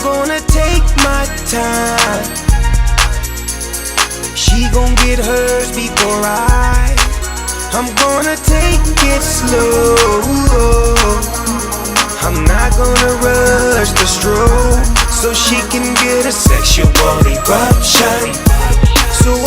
gonna take my time. She gon' get hers before I'm gonna take it slow. I'm not gonna rush the stroke, so she can get a sexual eruption. So